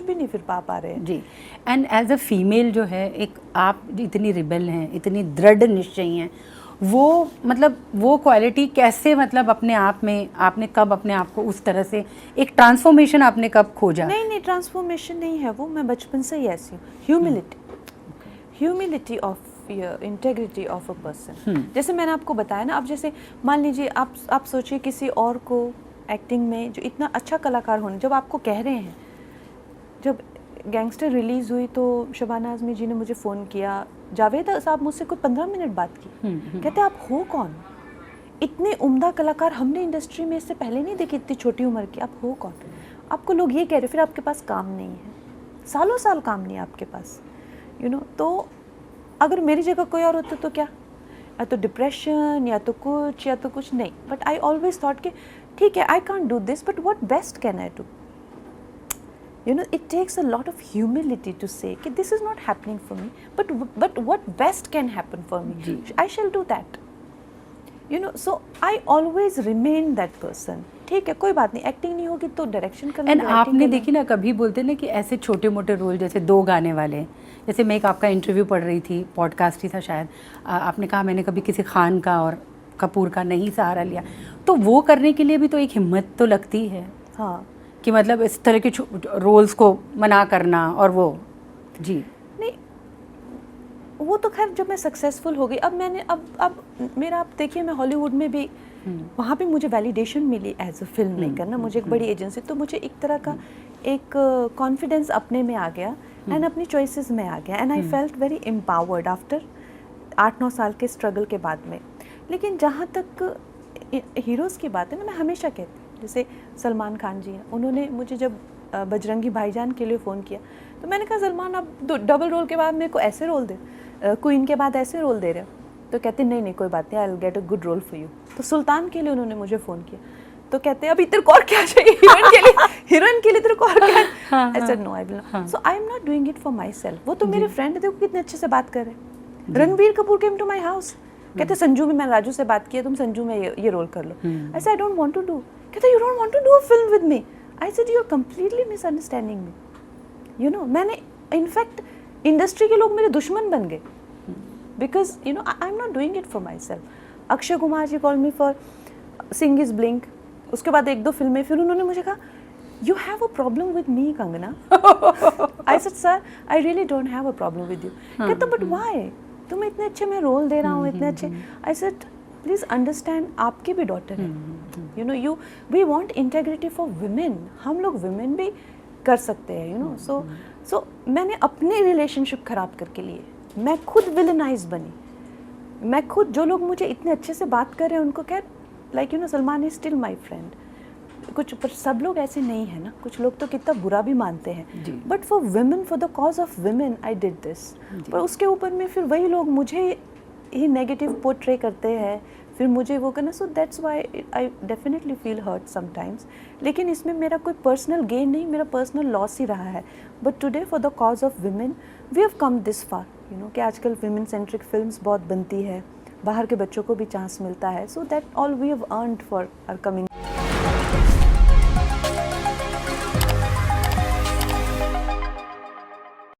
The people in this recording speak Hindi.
भी नहीं फिर पा रहे हैं जी। एंड एज अ फीमेल जो है, एक आप इतनी रिबेल हैं, इतनी दृढ़ निश्चयी हैं, वो मतलब वो क्वालिटी कैसे, मतलब अपने आप में आपने कब अपने आप को उस तरह से एक ट्रांसफॉर्मेशन आपने कब खोजा? नहीं, ट्रांसफॉर्मेशन नहीं है वो, मैं बचपन से ही ऐसी हूँ। Humility of integrity of a person. जैसे मैंने आपको बताया ना, अब जैसे मान लीजिए आप सोचिए किसी और को एक्टिंग में जो इतना अच्छा कलाकार होने, जब आपको कह रहे हैं, जब गैंगस्टर रिलीज़ हुई तो शबाना आज़मी जी ने मुझे फ़ोन किया, जावेद साहब मुझसे कोई 15 मिनट बात की, कहते आप हो कौन, इतने उम्दा कलाकार हमने इंडस्ट्री में इससे पहले नहीं देखे, इतनी छोटी उम्र के, आप हो कौन? आपको लोग ये कह रहे, फिर आपके पास काम नहीं है, सालों साल काम नहीं है आपके पास, तो अगर मेरी जगह कोई और होता तो क्या, या तो डिप्रेशन या तो कुछ नहीं, बट आई ऑलवेज थॉट कि ठीक है, I can't do this, but what best can I do, it takes a lot of humility to say कि this is not happening for me, but what best can happen for me, I shall do that, so I always remain that person. ठीक है, कोई बात नहीं, एक्टिंग नहीं होगी तो डायरेक्शन करना। एंड आपने देखी ना, कभी बोलते ना कि ऐसे छोटे मोटे रोल, जैसे 2 गाने वाले, जैसे मैं एक आपका इंटरव्यू पढ़ रही थी, पॉडकास्ट ही था शायद, आपने कहा मैंने कभी किसी खान का और कपूर का नहीं सहारा लिया, तो वो करने के लिए भी तो एक हिम्मत तो लगती है। हाँ, कि मतलब इस तरह के रोल्स को मना करना, और वो जी नहीं, वो तो खैर जब मैं सक्सेसफुल हो गई, अब मैंने अब मेरा, आप देखिए मैं हॉलीवुड में भी, वहाँ भी मुझे वैलिडेशन मिली एज अ फिल्म मेकर ना, मुझे एक बड़ी एजेंसी, तो मुझे एक तरह का एक कॉन्फिडेंस अपने में आ गया एंड अपनी चॉइसेस में आ गया, and I felt very empowered after 8-9 साल के स्ट्रगल के बाद में। लेकिन जहाँ तक हीरोज़ की बात है ना, मैं हमेशा कहती हूँ, जैसे सलमान खान जी हैं, उन्होंने मुझे जब बजरंगी भाईजान के लिए फ़ोन किया तो मैंने कहा सलमान आप डबल रोल के बाद मेरे को ऐसे रोल दे, क्वीन के बाद ऐसे रोल दे रहे हो, तो कहते नहीं कोई बात नहीं, I will get a good role for you. तो सुल्तान के लिए उन्होंने मुझे फ़ोन किया तो कहते अभी तेरे को और क्या चाहिए, हीरोइन के लिए तेरे को और क्या, I said no I will not, so I am not doing it for myself. वो तो मेरे फ्रेंड, देखो कितने अच्छे से बात कर रहे हैं। Ranbir Kapoor came to my house, कहते संजू में, मैं राजू से बात किया, तुम संजू में ये रोल कर लो, I said I don't want to do, कहते you don't want to do a film with me, I said you're completely misunderstanding me, मैंने इनफैक्ट इंडस्ट्री के लोग मेरे दुश्मन बन गए, because I'm not doing it for myself। Akshay Kumar ji call me for Singh is bling, उसके बाद 1-2 फिल्में, फिर उन्होंने मुझे कहा you have a problem with me Kangana, I said sir I really don't have a problem with you, कहता but why, तुम्हें इतने अच्छे मैं रोल दे रहा हूँ, इतने अच्छे, I said प्लीज अंडरस्टैंड, आपकी भी डॉटर है, we want integrity for women, हम लोग विमेन भी कर सकते हैं, सो मैंने अपनी रिलेशनशिप खराब करके लिए, मैं खुद विलनाइज बनी, मैं खुद, जो लोग मुझे इतने अच्छे से बात कर रहे हैं उनको कह, like Salman is still my friend, कुछ, पर सब लोग ऐसे नहीं है ना, कुछ लोग तो कितना बुरा भी मानते हैं, but for women, for the cause of women I did this, पर उसके ऊपर में फिर वही लोग मुझे ही नेगेटिव पोर्ट्रे करते हैं, फिर मुझे वो करना, so that's why I definitely feel hurt sometimes. लेकिन इसमें मेरा कोई पर्सनल गेन नहीं, मेरा पर्सनल लॉस ही रहा है, but today for the cause of women we have come this far, कि आजकल विमेन सेंट्रिक फिल्म्स बहुत बनती है, बाहर के बच्चों को भी चांस मिलता है, so that all we have earned for our coming.